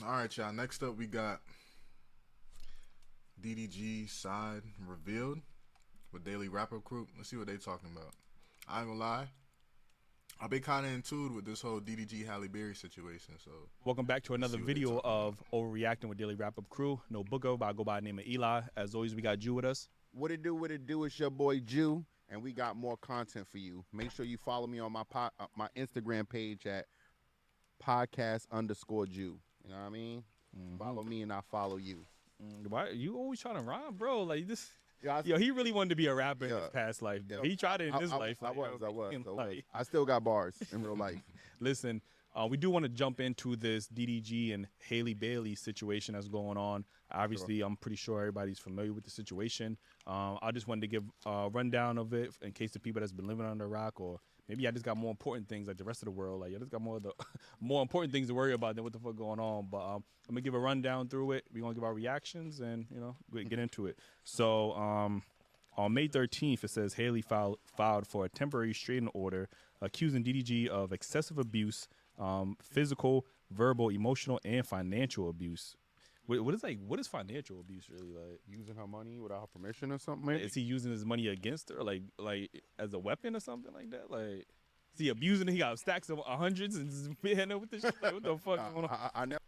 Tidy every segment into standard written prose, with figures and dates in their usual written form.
All right, y'all. Next up, we got DDG side revealed with Daily Wrap-Up Crew. Let's see what they talking about. I ain't gonna lie, I've been kind of in tune with this whole DDG Halle Berry situation. So welcome back to another video of Overreacting with Daily Wrap-Up Crew. No Booker, but I go by the name of Eli. As always, we got Jew with us. What it do? It's your boy Jew, and we got more content for you. Make sure you follow me on my Instagram page at podcast_Jew. You know what I mean? Follow me and I follow you. Why you always trying to rhyme, bro? Like this. Yo, he really wanted to be a rapper in his past life. He tried it in his life. I was. I still got bars in real life. Listen, we do want to jump into this DDG and Halle Bailey situation that's going on. Obviously, I'm pretty sure everybody's familiar with the situation. I just wanted to give a rundown of it in case the people that's been living under a rock, or maybe I just got more important things like the rest of the world. Like, I just got more important things to worry about than what the fuck going on. But I'm going to give a rundown through it. We're going to give our reactions and, get into it. So on May 13th, it says Halle filed for a temporary restraining order accusing DDG of excessive abuse, physical, verbal, emotional, and financial abuse. What is financial abuse really like? Using her money without her permission or something? Maybe? Is he using his money against her, like as a weapon or something like that? Like, is he abusing it? He got stacks of hundreds and just hitting her with this shit? Like, what the fuck going on? I never.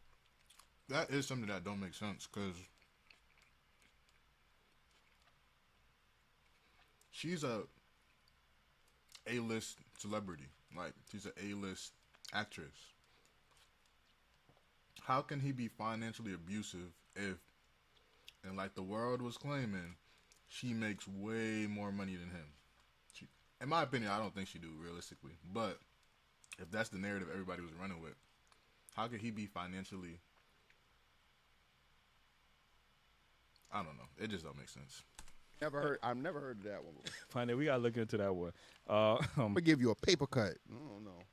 That is something that don't make sense because she's a A-list celebrity. Like, she's an A-list actress. How can he be financially abusive if, and like the world was claiming, she makes way more money than him? In my opinion, I don't think she do, realistically. But if that's the narrative everybody was running with, how could he be financially? I don't know. It just don't make sense. I've never heard of that one before. Find it. We gotta look into that one. I'm gonna give you a paper cut. No.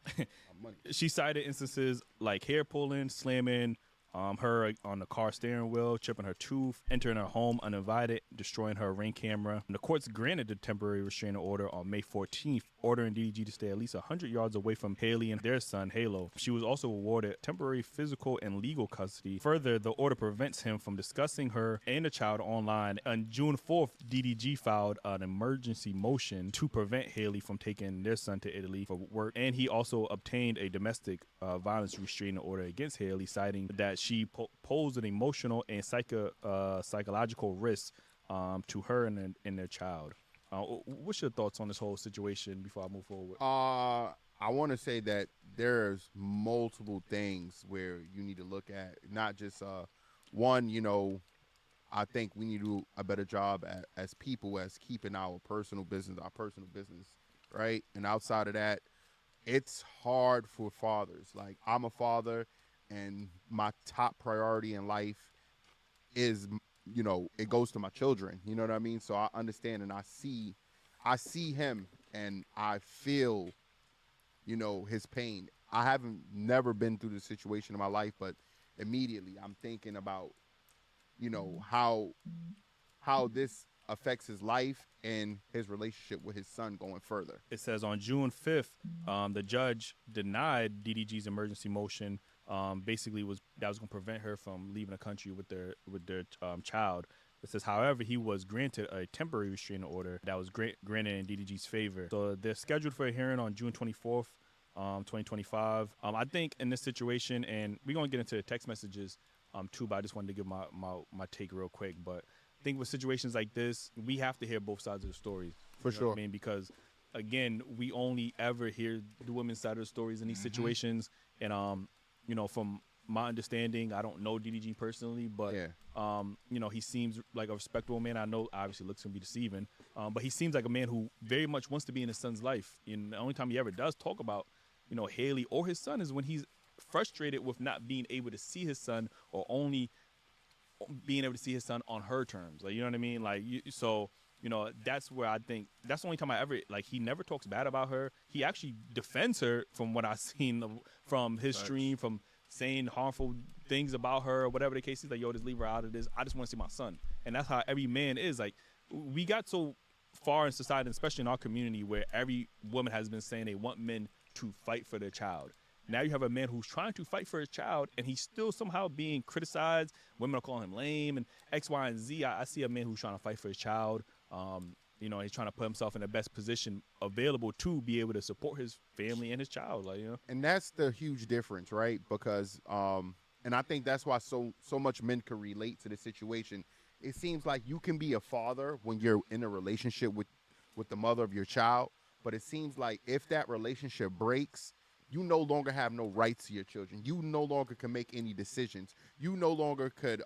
She cited instances like hair pulling, slamming her on the car steering wheel, chipping her tooth, entering her home uninvited, destroying her Ring camera. And the courts granted the temporary restraining order on May 14th, ordering DDG to stay at least 100 yards away from Halle and their son, Halo. She was also awarded temporary physical and legal custody. Further, the order prevents him from discussing her and the child online. On June 4th, DDG filed an emergency motion to prevent Halle from taking their son to Italy for work, and he also obtained a domestic violence restraining order against Halle, citing that she posed an emotional and psychological risk to her and their child. What's your thoughts on this whole situation before I move forward? I want to say that there's multiple things where you need to look at, not just one. I think we need to do a better job as people as keeping our personal business, right? And outside of that, it's hard for fathers. Like, I'm a father, and my top priority in life is, it goes to my children. You know what I mean? So I understand, and I see him, and I feel, his pain. I haven't never been through this situation in my life, but immediately I'm thinking about, how this affects his life and his relationship with his son going further. It says on June 5th, the judge denied DDG's emergency motion. Basically, that was going to prevent her from leaving the country with their child. It says, however, he was granted a temporary restraining order that was granted in DDG's favor. So they're scheduled for a hearing on June 24th, 2025. I think in this situation, and we're going to get into the text messages too, but I just wanted to give my take real quick. But I think with situations like this, we have to hear both sides of the story. For sure. What I mean, because again, we only ever hear the women's side of the stories in these situations. And from my understanding, I don't know DDG personally, but he seems like a respectable man. I know obviously looks can be deceiving, but he seems like a man who very much wants to be in his son's life. And the only time he ever does talk about, Halle or his son is when he's frustrated with not being able to see his son, or only being able to see his son on her terms. Like, you know what I mean? Like, that's where I think that's the only time I ever, like, he never talks bad about her. He actually defends her from what I've seen from his stream, from saying harmful things about her or whatever the case is. Like, yo, just leave her out of this. I just want to see my son. And that's how every man is. Like, we got so far in society, especially in our community, where every woman has been saying they want men to fight for their child. Now you have a man who's trying to fight for his child, and he's still somehow being criticized. Women are calling him lame and X, Y, and Z. I see a man who's trying to fight for his child. You know, he's trying to put himself in the best position available to be able to support his family and his child. Like, you know, and that's the huge difference, right? Because and I think that's why so much men can relate to the situation. It seems like you can be a father when you're in a relationship with the mother of your child, but it seems like if that relationship breaks, you no longer have no rights to your children. You no longer can make any decisions. You no longer could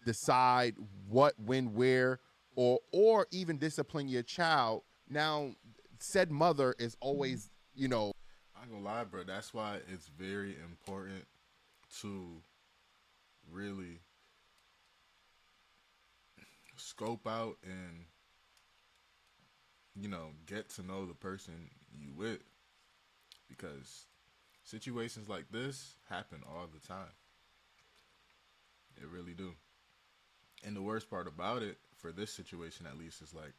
decide what, when, where, or even discipline your child. Now, said mother is always, you know. I ain't gonna lie, bro. That's why it's very important to really scope out and, you know, get to know the person you with, because situations like this happen all the time. They really do. And the worst part about it, for this situation at least, is like,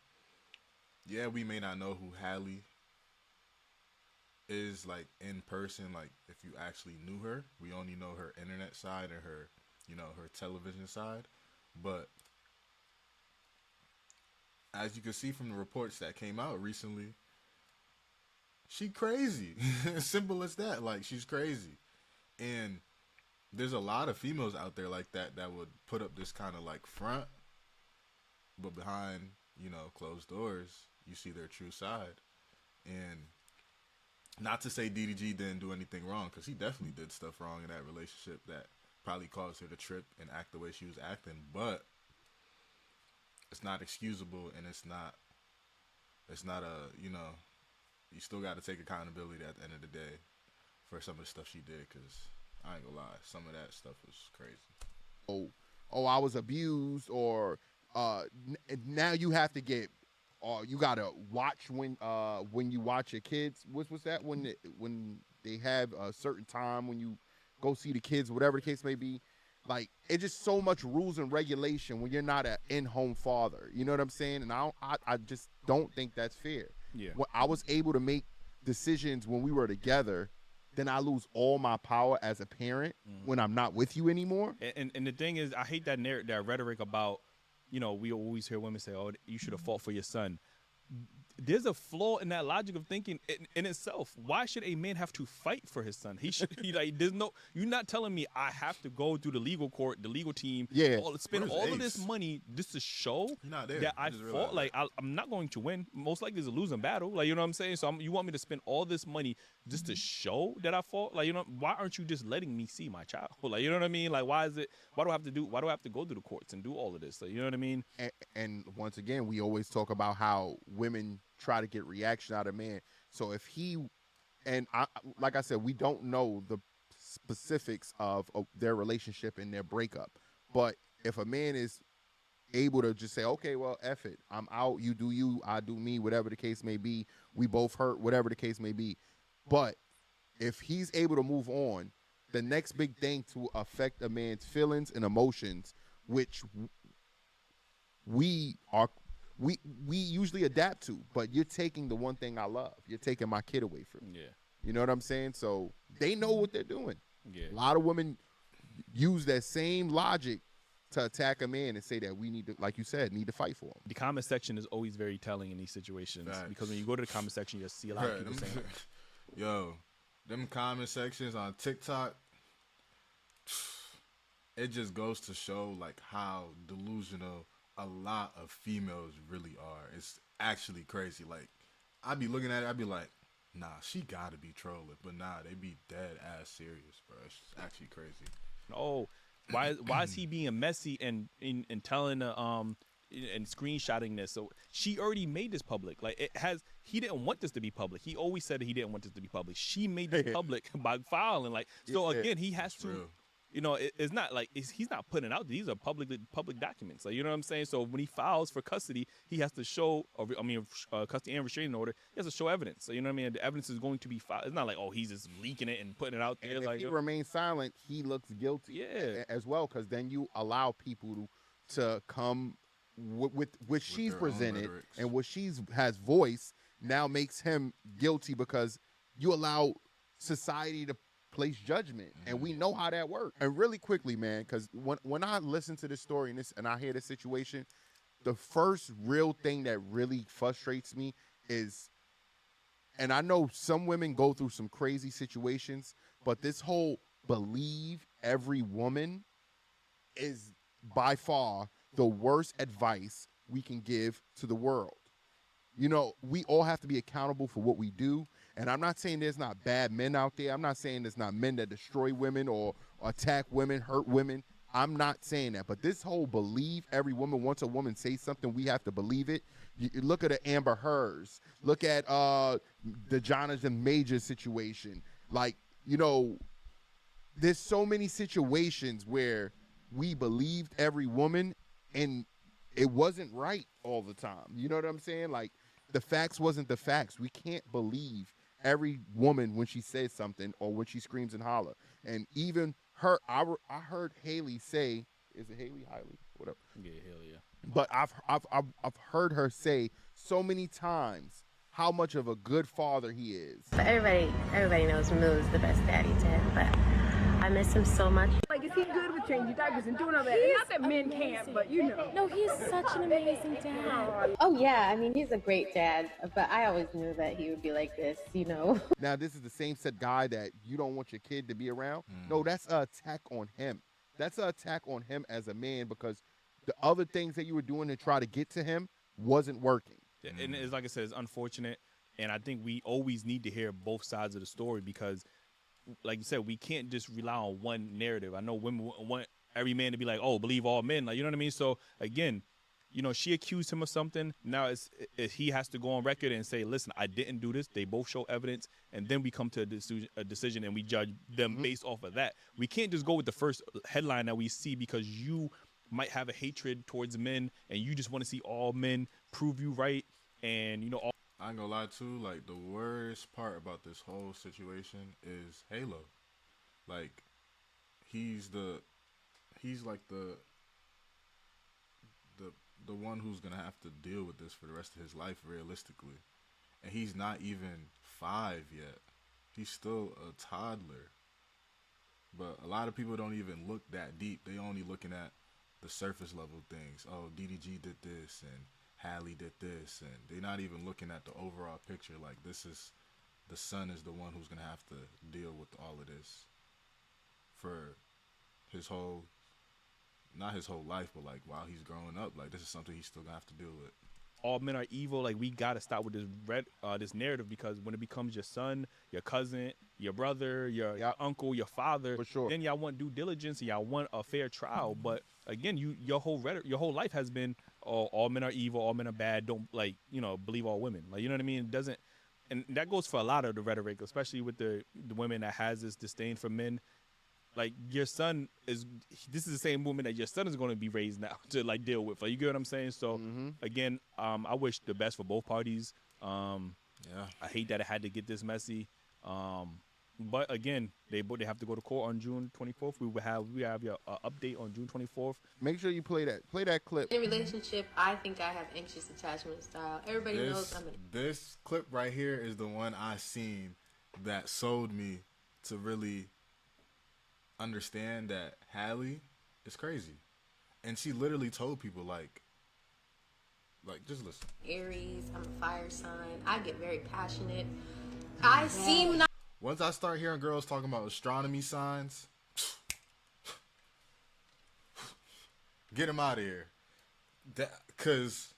yeah, we may not know who Halle is like in person. Like, if you actually knew her, we only know her internet side and her, you know, her television side. But as you can see from the reports that came out recently, she crazy. Simple as that. Like, she's crazy. And there's a lot of females out there like that would put up this kind of like front, but behind, you know, closed doors, you see their true side. And not to say DDG didn't do anything wrong, because he definitely did stuff wrong in that relationship that probably caused her to trip and act the way she was acting, but it's not excusable, and it's not a, you know, you still got to take accountability at the end of the day for some of the stuff she did, because I ain't gonna lie, some of that stuff was crazy. Oh, I was abused, or now you have to get, or you gotta watch when you watch your kids. What's that, when they have a certain time when you go see the kids, whatever the case may be. Like, it's just so much rules and regulation when you're not an in-home father. You know what I'm saying? And I just don't think that's fair. Yeah. When I was able to make decisions when we were together, then I lose all my power as a parent when I'm not with you anymore. And the thing is, I hate that that rhetoric about, you know, we always hear women say, "Oh, you should have fought for your son." There's a flaw in that logic of thinking in itself. Why should a man have to fight for his son? There's no. You're not telling me I have to go through the legal court, the legal team, spend all of this money just to show that I fought. Like, I'm not going to win. Most likely, it's a losing battle. Like, you know what I'm saying? So you want me to spend all this money just to show that I fought? Like, you know, why aren't you just letting me see my child? Like, you know what I mean? Like, why do I have to go through the courts and do all of this? Like, you know what I mean? And once again, we always talk about how women try to get reaction out of man. So if he, and like I said, we don't know the specifics of their relationship and their breakup. But if a man is able to just say, okay, well, F it, I'm out, you do you, I do me, whatever the case may be, we both hurt, whatever the case may be. But if he's able to move on, the next big thing to affect a man's feelings and emotions, which we usually adapt to, but you're taking the one thing I love. You're taking my kid away from me. Yeah. You know what I'm saying? So they know what they're doing. Yeah. A lot of women use that same logic to attack a man and say that we need to, like you said, need to fight for him. The comment section is always very telling in these situations. Facts. Because when you go to the comment section, you'll see a lot of people saying, yo, them comment sections on TikTok, it just goes to show like how delusional a lot of females really are. It's actually crazy. Like, I'd be looking at it, I'd be like, nah, she gotta be trolling. But nah, they be dead ass serious, bro. It's actually crazy. oh, why is he being messy and telling and screenshotting this? So she already made this public. Like, he didn't want this to be public. He always said that he didn't want this to be public. She made this public by filing. Like, so again, he has to. Real. You know, it's not like he's not putting it out. These are public documents. Like, you know what I'm saying? So when he files for custody, he has to show, custody and restraining order. He has to show evidence. So, you know what I mean? The evidence is going to be filed. It's not like, oh, he's just leaking it and putting it out there. And like, if he remains silent, he looks guilty as well, because then you allow people to come with what she's presented and what she's has voice now makes him guilty, because you allow society to place judgment, and we know how that works. And really quickly, man, because when I listen to this story and I hear this situation, the first real thing that really frustrates me is, and I know some women go through some crazy situations, but this whole believe every woman is by far the worst advice we can give to the world. You know, we all have to be accountable for what we do. And I'm not saying there's not bad men out there. I'm not saying there's not men that destroy women or attack women, hurt women. I'm not saying that. But this whole believe every woman, once a woman says something, we have to believe it. You look at the Amber Heards. Look at the Jonathan Majors situation. Like, you know, there's so many situations where we believed every woman and it wasn't right all the time. You know what I'm saying? Like, the facts wasn't the facts. We can't believe every woman when she says something or when she screams and holler. And even her, I heard Haley say, is it Haley? Whatever. Yeah, Haley, yeah. But I've heard her say so many times how much of a good father he is. But everybody knows Moo's the best daddy to him, but I miss him so much. Like, is he good with changing diapers and doing all that? And not that men can't, but you know. No, he's such an amazing dad. Oh yeah, I mean, he's a great dad, but I always knew that he would be like this, you know. Now, this is the same set guy that you don't want your kid to be around. No, that's an attack on him. That's an attack on him as a man, because the other things that you were doing to try to get to him wasn't working. Yeah, and it's like I said, it's unfortunate, and I think we always need to hear both sides of the story because, like you said, we can't just rely on one narrative. I know women want every man to be like, oh, believe all men. Like, you know what I mean? So, again, you know, she accused him of something. Now he has to go on record and say, listen, I didn't do this. They both show evidence. And then we come to a decision and we judge them based off of that. We can't just go with the first headline that we see because you might have a hatred towards men and you just want to see all men prove you right. And, you know, I ain't gonna lie too, like, the worst part about this whole situation is Halo. Like, he's like the one who's gonna have to deal with this for the rest of his life, realistically. And he's not even 5 yet. He's still a toddler. But a lot of people don't even look that deep. They only looking at the surface level things. Oh, DDG did this and Halle did this, and they're not even looking at the overall picture. Like, the son is the one who's gonna have to deal with all of this for his whole, not his whole life, but like while he's growing up. Like, this is something he's still gonna have to deal with. All men are evil. Like, we gotta stop with this narrative, because when it becomes your son, your cousin, your brother, your uncle, your father, for sure, then y'all want due diligence and y'all want a fair trial. But again, your whole life has been, oh, all men are evil, all men are bad. Don't, like, you know, believe all women. Like, you know what I mean? It doesn't, and that goes for a lot of the rhetoric, especially with the women that has this disdain for men. Like, your son this is the same woman that your son is going to be raised now to, like, deal with. Like, you get what I'm saying? So, again, I wish the best for both parties. I hate that it had to get this messy. But again, they have to go to court on June 24th. We have your update on June 24th. Make sure you play that clip. In a relationship, I think I have anxious attachment style. Everybody knows I'm This clip right here is the one I seen that sold me to really understand that Halle is crazy. And she literally told people, like just listen. Aries, I'm a fire sign. I get very passionate. I seem not. Once I start hearing girls talking about astronomy signs, get them out of here. Because,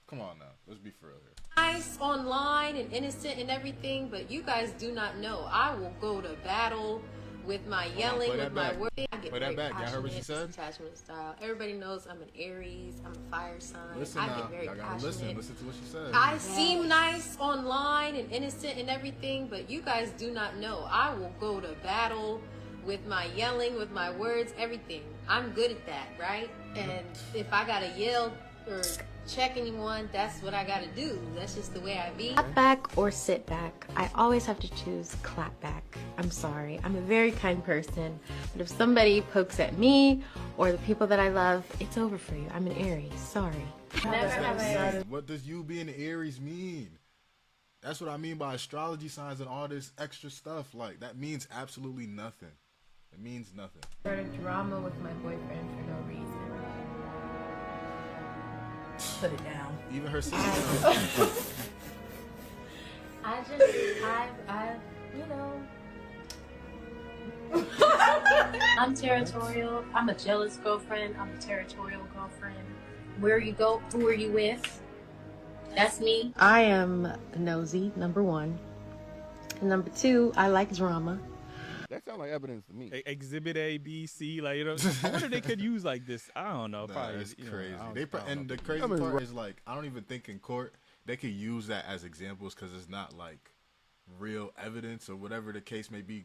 come on now. Let's be for real here. Nice online and innocent and everything, but you guys do not know. I will go to battle with my yelling, with my words. I get very passionate. Y'all heard what she said? Attachment style. Everybody knows I'm an Aries. I'm a fire sign. Listen I now. get very Y'all gotta passionate. listen to what she said. I seem nice online and innocent and everything, but you guys do not know. I will go to battle with my yelling, with my words, everything. I'm good at that, right? And if I gotta yell or check anyone, that's what I gotta do. That's just the way I be. Clap back or sit back. I always have to choose clap back. I'm sorry. I'm a very kind person, but if somebody pokes at me or the people that I love, it's over for you. I'm an Aries. Sorry. What does you being an Aries mean? That's what I mean by astrology signs and all this extra stuff. Like, that means absolutely nothing. It means nothing. Started drama with my boyfriend for no reason. Put it down. Even her sister. You know. I'm territorial. I'm a jealous girlfriend. I'm a territorial girlfriend. Where you go, who are you with? That's me. I am nosy, number one. And number two, I like drama. That sounds like evidence to me. Exhibit A, B, C, like, you know. I wonder if they could use like this. I don't know. Probably, it's you know, crazy. and The crazy part is, like, I don't even think in court they could use that as examples because it's not like real evidence or whatever the case may be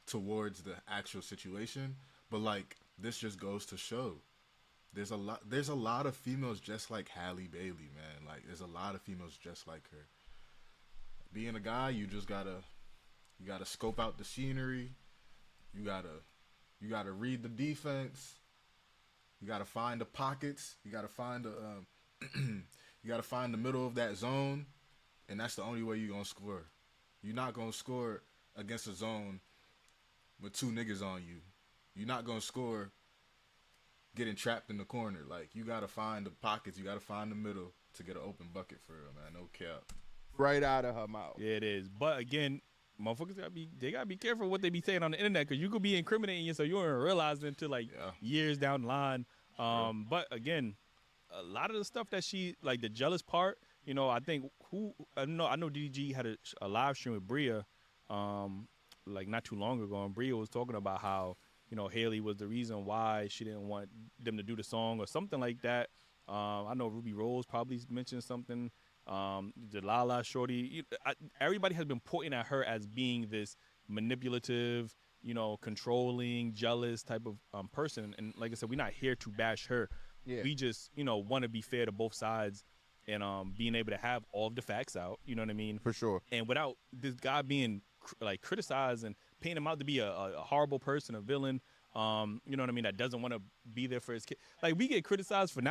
towards the actual situation. But like, this just goes to show there's a lot of females just like Halle Bailey, man. Like, there's a lot of females just like her. Being a guy, you gotta scope out the scenery. You gotta read the defense. You gotta find the pockets. You gotta find the you gotta find the middle of that zone, and that's the only way you're gonna score. You're not gonna score against a zone with two niggas on you. You're not gonna score getting trapped in the corner. Like, you gotta find the pockets. You gotta find the middle to get an open bucket for real, man. No cap. Right out of her mouth. Yeah, it is. But again, motherfuckers gotta be careful what they be saying on the internet, because you could be incriminating yourself. You don't realize it until like years down the line. But again, a lot of the stuff that she, like the jealous part, you know, I think I know DDG had a live stream with Bria, like not too long ago, and Bria was talking about how, you know, Haley was the reason why she didn't want them to do the song or something like that. I know Ruby Rose probably mentioned something. The Lala Shorty, everybody has been pointing at her as being this manipulative, you know, controlling, jealous type of person. And like I said, we're not here to bash her. Yeah. We just, you know, want to be fair to both sides and being able to have all of the facts out. You know what I mean? For sure. And without this guy being like criticized and painting him out to be a horrible person, a villain. You know what I mean? That doesn't want to be there for his kid. Like, we get criticized for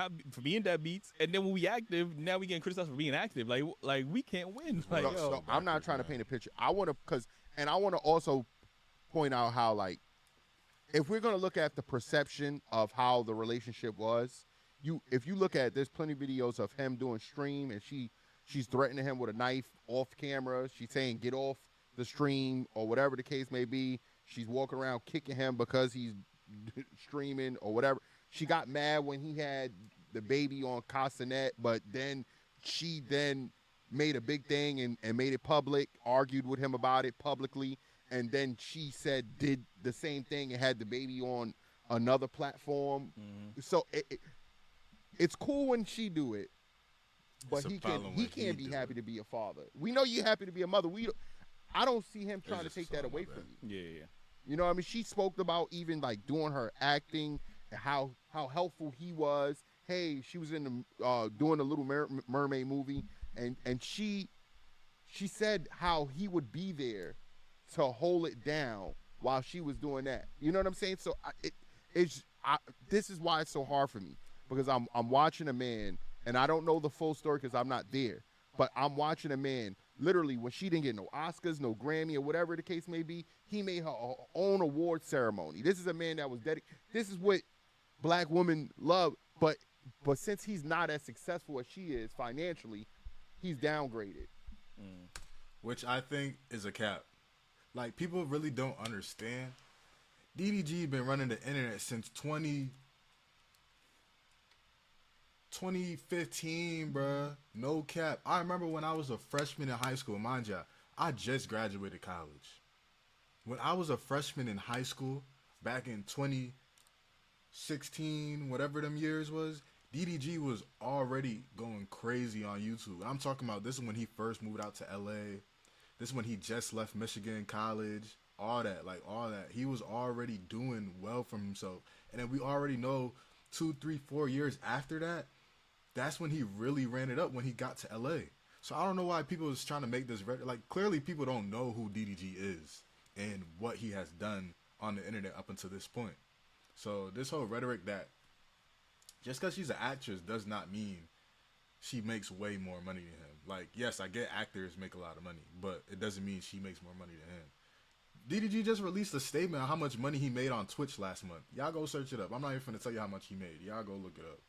being deadbeats, and then when we active, now we getting criticized for being active. Like we can't win. Like, so I'm not trying to paint a picture. I want to also point out how, like, if we're gonna look at the perception of how the relationship was, if you look at, there's plenty of videos of him doing stream, and she's threatening him with a knife off camera. She's saying get off the stream or whatever the case may be. She's walking around kicking him because he's streaming or whatever. She got mad when he had the baby on Castanet, but then she made a big thing and made it public, argued with him about it publicly, and then she did the same thing and had the baby on another platform. Mm-hmm. So it's cool when she do it, but he can't be happy to be a father. We know you're happy to be a mother. I don't see him trying to take that away from you. Yeah. You know what I mean? She spoke about even like doing her acting, and how helpful he was. Hey, she was in the doing the Little Mermaid movie, and she said how he would be there to hold it down while she was doing that. You know what I'm saying? So this is why it's so hard for me, because I'm watching a man, and I don't know the full story because I'm not there, but I'm watching a man. Literally, when she didn't get no Oscars, no Grammy, or whatever the case may be, he made her own award ceremony. This is a man that was dedicated. This is what black women love. But since he's not as successful as she is financially, he's downgraded. Which I think is a cap. Like, people really don't understand. DDG been running the internet since 2015, bruh. No cap. I remember when I was a freshman in high school. Mind ya, I just graduated college. When I was a freshman in high school, back in 2016, whatever them years was, DDG was already going crazy on YouTube. I'm talking about, this is when he first moved out to LA. This is when he just left Michigan College. All that. He was already doing well for himself. And then we already know 2, 3, 4 years after that, that's when he really ran it up, when he got to LA. So I don't know why people is trying to make this like, clearly people don't know who DDG is and what he has done on the internet up until this point. So this whole rhetoric that just because she's an actress does not mean she makes way more money than him. Like, yes, I get actors make a lot of money, but it doesn't mean she makes more money than him. DDG just released a statement on how much money he made on Twitch last month. Y'all go search it up. I'm not even finna tell you how much he made. Y'all go look it up.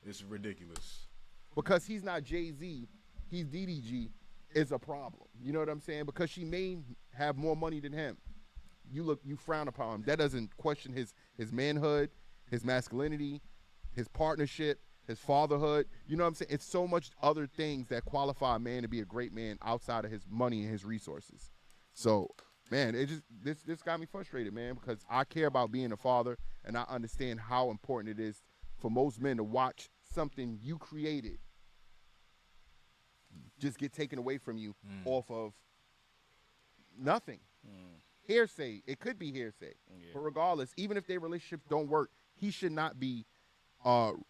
It's ridiculous. Because he's not Jay-Z, he's DDG, is a problem. You know what I'm saying? Because she may have more money than him. You frown upon him. That doesn't question his manhood, his masculinity, his partnership, his fatherhood. You know what I'm saying? It's so much other things that qualify a man to be a great man outside of his money and his resources. So, man, it just this got me frustrated, man, because I care about being a father, and I understand how important it is for most men to watch something you created just get taken away from you off of nothing. Hearsay. It could be hearsay. Yeah. But regardless, even if their relationships don't work, he should not be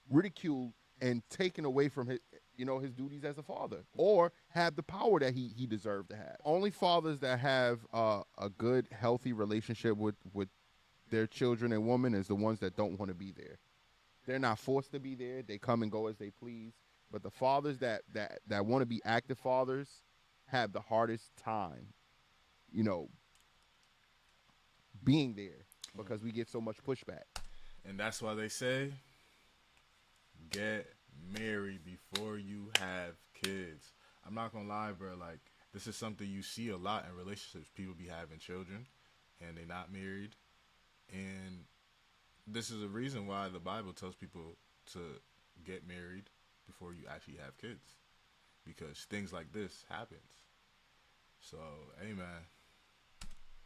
ridiculed and taken away from his, his duties as a father, or have the power that he deserved to have. Only fathers that have a good, healthy relationship with their children and women is the ones that don't want to be there. They're not forced to be there. They come and go as they please. But the fathers that want to be active fathers have the hardest time, being there, because we get so much pushback. And that's why they say, get married before you have kids. I'm not gonna lie, bro. Like, this is something you see a lot in relationships. People be having children and they're not married. And this is a reason why the Bible tells people to get married before you actually have kids, because things like this happens. So, hey, man.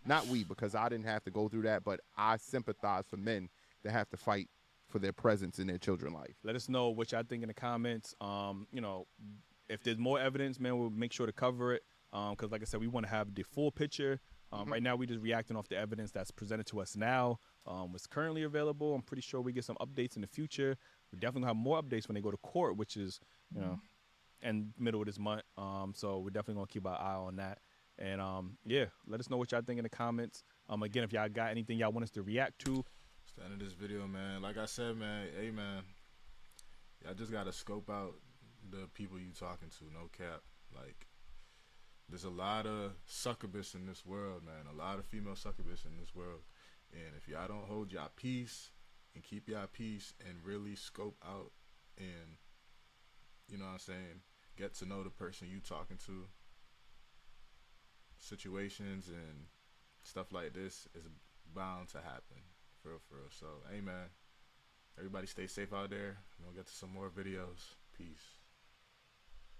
Not we, because I didn't have to go through that, but I sympathize for men that have to fight for their presence in their children's life. Let us know what y'all think in the comments. If there's more evidence, man, we'll make sure to cover it. Because, like I said, we want to have the full picture. Right now, we're just reacting off the evidence that's presented to us now. What's currently available. I'm pretty sure we get some updates in the future. We definitely have more updates when they go to court, which is, in middle of this month. So we're definitely going to keep our eye on that. And, let us know what y'all think in the comments. Again, if y'all got anything y'all want us to react to. It's the end of this video, man. Like I said, man, hey, man, y'all just got to scope out the people you talking to, no cap. Like, there's a lot of succubus in this world, man. A lot of female succubus in this world. And if y'all don't hold y'all peace and keep y'all peace and really scope out and, you know what I'm saying, get to know the person you talking to, situations and stuff like this is bound to happen. For real. So, hey, man, everybody stay safe out there. We'll get to some more videos. Peace.